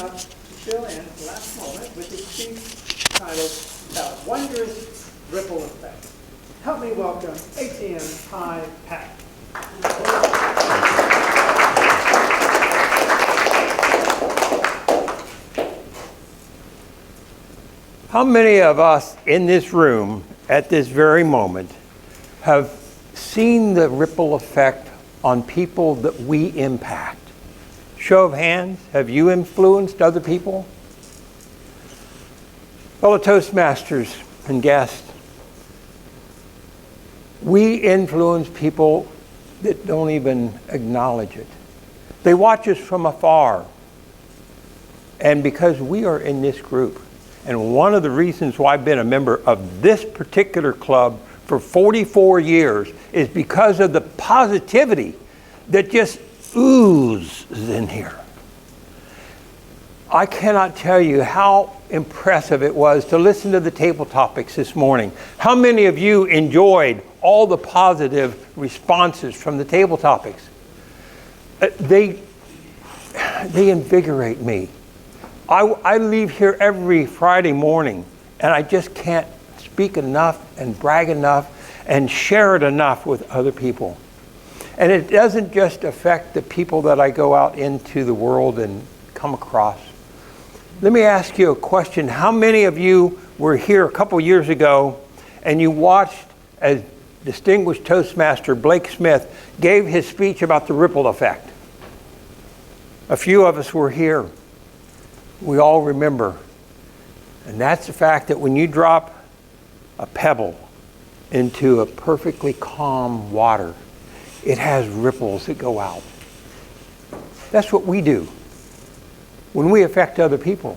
enough to fill in at the last moment with his speech titled Wondrous Ripple Effect. Help me welcome ATM High Patten. How many of us in this room at this very moment have seen the ripple effect on people that we impact? Show of hands, have you influenced other people? Fellow Toastmasters and guests, we influence people that don't even acknowledge it. They watch us from afar. And because we are in this group, and one of the reasons why I've been a member of this particular club for 44 years is because of the positivity that just oozes in here. I cannot tell you how impressive it was to listen to the table topics this morning. How many of you enjoyed all the positive responses from the table topics? They invigorate me. I leave here every Friday morning and I just can't speak enough and brag enough and share it enough with other people. And it doesn't just affect the people that I go out into the world and come across. Let me ask you a question. How many of you were here a couple years ago and you watched as distinguished Toastmaster Blake Smith gave his speech about the ripple effect? A few of us were here. We all remember. And that's the fact that when you drop a pebble into a perfectly calm water, it has ripples that go out. That's what we do. When we affect other people,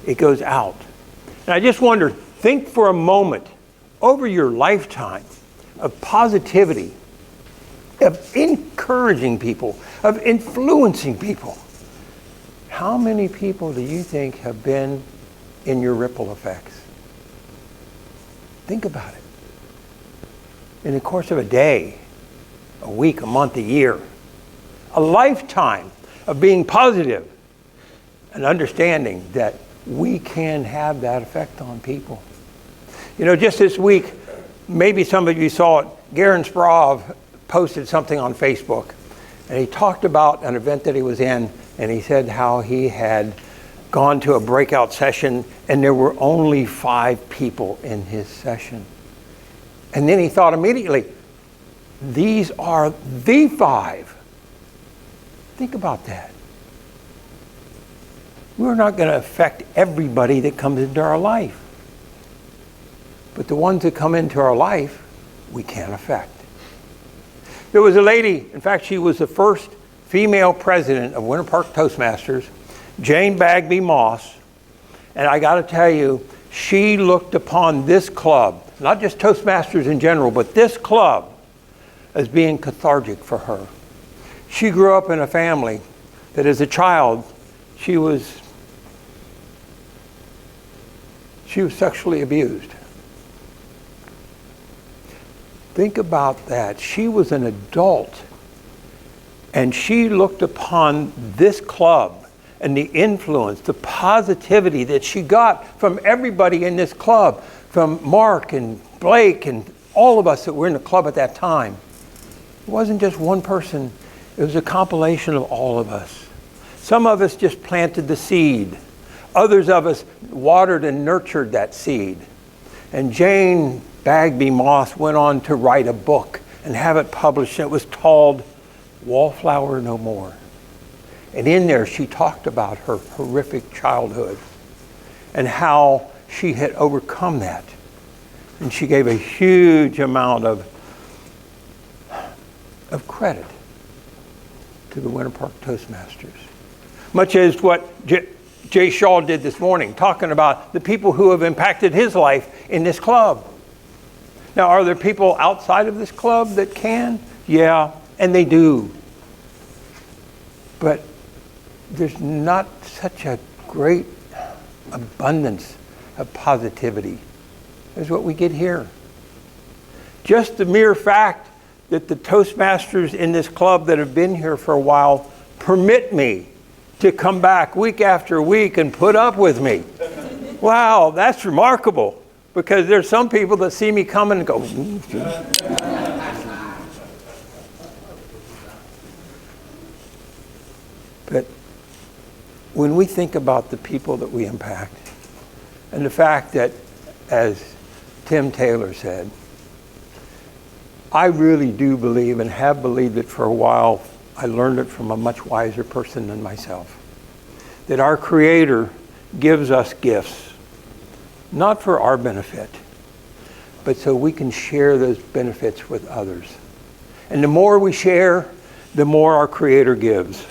it goes out. And I just wonder, think for a moment over your lifetime of positivity, of encouraging people, of influencing people. How many people do you think have been in your ripple effects? Think about it. In the course of a day, a week, a month, a year, a lifetime of being positive and understanding that we can have that effect on people. You know, just this week, maybe some of you saw it, Garen Sprov posted something on Facebook, and he talked about an event that he was in, and he said how he had gone to a breakout session and there were only 5 people in his session. And then he thought immediately, these are the 5. Think about that. We're not going to affect everybody that comes into our life. But the ones that come into our life, we can affect. There was a lady, in fact, she was the first female president of Winter Park Toastmasters, Jane Bagby Moss. And I got to tell you, she looked upon this club, not just Toastmasters in general, but this club as being cathartic for her. She grew up in a family that as a child, she was sexually abused. Think about that. She was an adult and she looked upon this club and the influence, the positivity that she got from everybody in this club, from Mark and Blake and all of us that were in the club at that time. It wasn't just one person. It was a compilation of all of us. Some of us just planted the seed. Others of us watered and nurtured that seed. And Jane Bagby Moss went on to write a book and have it published. It was called Wallflower No More. And in there she talked about her horrific childhood and how she had overcome that. And she gave a huge amount of credit to the Winter Park Toastmasters. Much as what Jay Shaw did this morning, talking about the people who have impacted his life in this club. Now, are there people outside of this club that can? Yeah, and they do. But there's not such a great abundance of positivity as what we get here. Just the mere fact that the Toastmasters in this club that have been here for a while permit me to come back week after week and put up with me. Wow, that's remarkable, because there's some people that see me coming and go, But when we think about the people that we impact, and the fact that, as Tim Taylor said, I really do believe, and have believed it for a while, I learned it from a much wiser person than myself, that our Creator gives us gifts, not for our benefit, but so we can share those benefits with others. And the more we share, the more our Creator gives.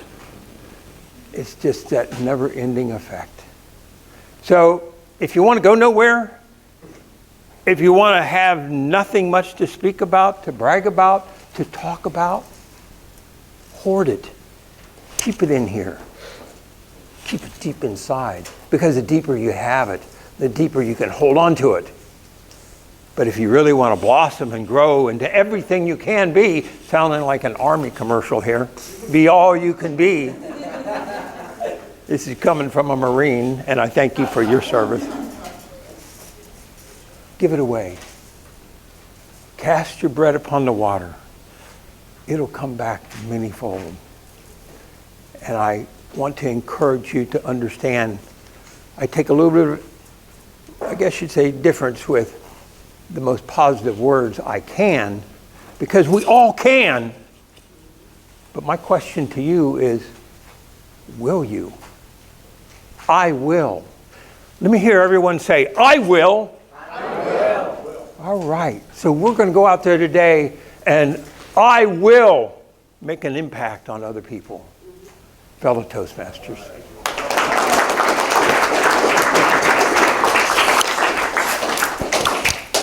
It's just that never-ending effect. So if you want to go nowhere, if you want to have nothing much to speak about, to brag about, to talk about, hoard it. Keep it in here. Keep it deep inside. Because the deeper you have it, the deeper you can hold on to it. But if you really want to blossom and grow into everything you can be, sounding like an Army commercial here, be all you can be. This is coming from a Marine, and I thank you for your service. Give it away. Cast your bread upon the water. It'll come back manyfold. And I want to encourage you to understand, I take a little bit of, I guess you'd say, difference with the most positive words I can, because we all can. But my question to you is, will you? I will. Let me hear everyone say, I will. I will. All right. So we're going to go out there today, and I will make an impact on other people. Fellow Toastmasters.